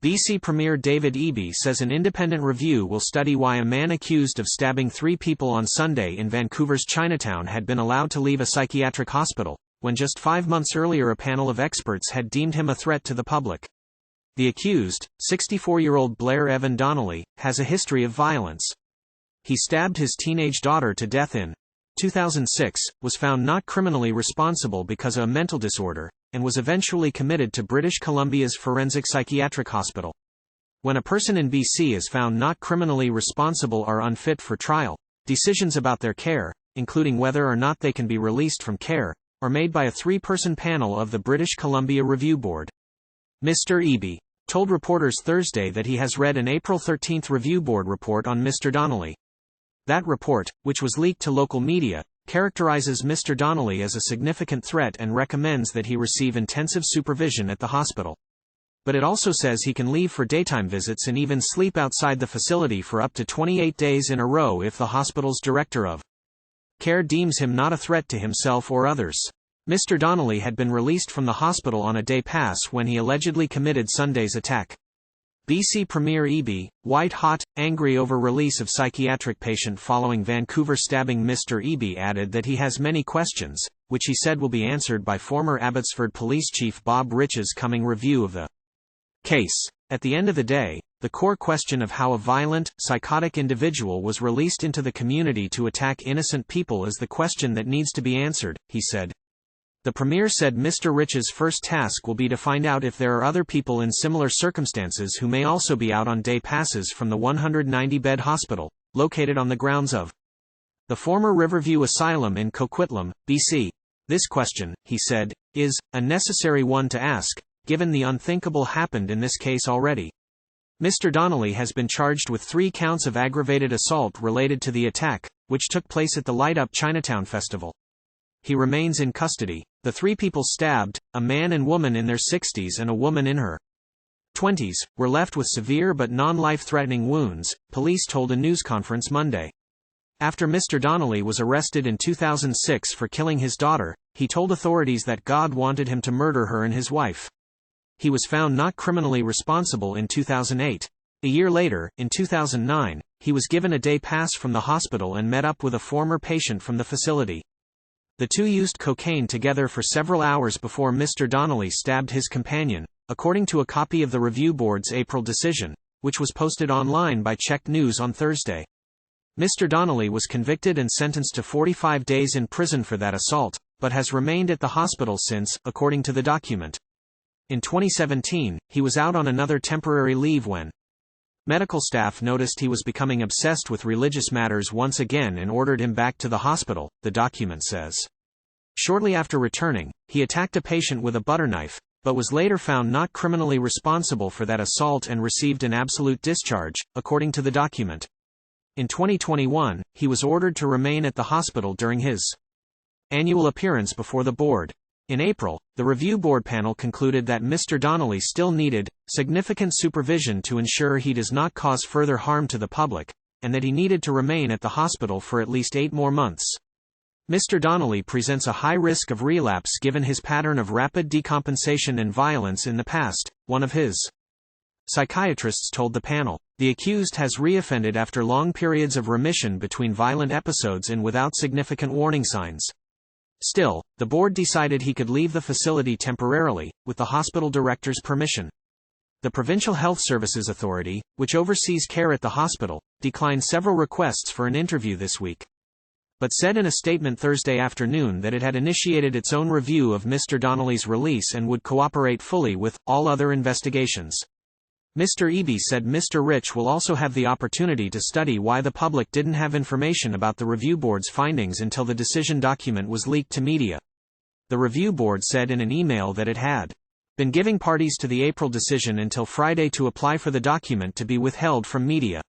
BC Premier David Eby says an independent review will study why a man accused of stabbing 3 people on Sunday in Vancouver's Chinatown had been allowed to leave a psychiatric hospital, when just 5 months earlier a panel of experts had deemed him a threat to the public. The accused, 64-year-old Blair Evan Donnelly, has a history of violence. He stabbed his teenage daughter to death in 2006, was found not criminally responsible because of a mental disorder, and was eventually committed to British Columbia's Forensic Psychiatric Hospital. When a person in BC is found not criminally responsible or unfit for trial, decisions about their care, including whether or not they can be released from care, are made by a 3-person panel of the British Columbia Review Board. Mr. Eby told reporters Thursday that he has read an April 13 Review Board report on Mr. Donnelly. That report, which was leaked to local media, characterizes Mr. Donnelly as a significant threat and recommends that he receive intensive supervision at the hospital. But it also says he can leave for daytime visits and even sleep outside the facility for up to 28 days in a row if the hospital's director of care deems him not a threat to himself or others. Mr. Donnelly had been released from the hospital on a day pass when he allegedly committed Sunday's attack. BC Premier Eby, white-hot, angry over release of psychiatric patient following Vancouver stabbing. Mr. Eby added that he has many questions, which he said will be answered by former Abbotsford Police Chief Bob Rich's coming review of the case. At the end of the day, the core question of how a violent, psychotic individual was released into the community to attack innocent people is the question that needs to be answered, he said. The Premier said Mr. Rich's first task will be to find out if there are other people in similar circumstances who may also be out on day passes from the 190-bed hospital, located on the grounds of the former Riverview Asylum in Coquitlam, BC. This question, he said, is a necessary one to ask, given the unthinkable happened in this case already. Mr. Donnelly has been charged with 3 counts of aggravated assault related to the attack, which took place at the Light Up Chinatown Festival. He remains in custody. The 3 people stabbed, a man and woman in their 60s and a woman in her 20s, were left with severe but non-life-threatening wounds, police told a news conference Monday. After Mr. Donnelly was arrested in 2006 for killing his daughter, he told authorities that God wanted him to murder her and his wife. He was found not criminally responsible in 2008. A year later, in 2009, he was given a day pass from the hospital and met up with a former patient from the facility. The 2 used cocaine together for several hours before Mr. Donnelly stabbed his companion, according to a copy of the Review Board's April decision, which was posted online by Czech News on Thursday. Mr. Donnelly was convicted and sentenced to 45 days in prison for that assault, but has remained at the hospital since, according to the document. In 2017, he was out on another temporary leave when medical staff noticed he was becoming obsessed with religious matters once again and ordered him back to the hospital, the document says. Shortly after returning, he attacked a patient with a butter knife, but was later found not criminally responsible for that assault and received an absolute discharge, according to the document. In 2021, he was ordered to remain at the hospital during his annual appearance before the board. In April, the Review Board panel concluded that Mr. Donnelly still needed significant supervision to ensure he does not cause further harm to the public, and that he needed to remain at the hospital for at least 8 more months. Mr. Donnelly presents a high risk of relapse given his pattern of rapid decompensation and violence in the past, one of his psychiatrists told the panel. The accused has reoffended after long periods of remission between violent episodes and without significant warning signs. Still, the board decided he could leave the facility temporarily, with the hospital director's permission. The Provincial Health Services Authority, which oversees care at the hospital, declined several requests for an interview this week, but said in a statement Thursday afternoon that it had initiated its own review of Mr. Donnelly's release and would cooperate fully with all other investigations. Mr. Eby said Mr. Rich will also have the opportunity to study why the public didn't have information about the Review Board's findings until the decision document was leaked to media. The Review Board said in an email that it had been giving parties to the April decision until Friday to apply for the document to be withheld from media.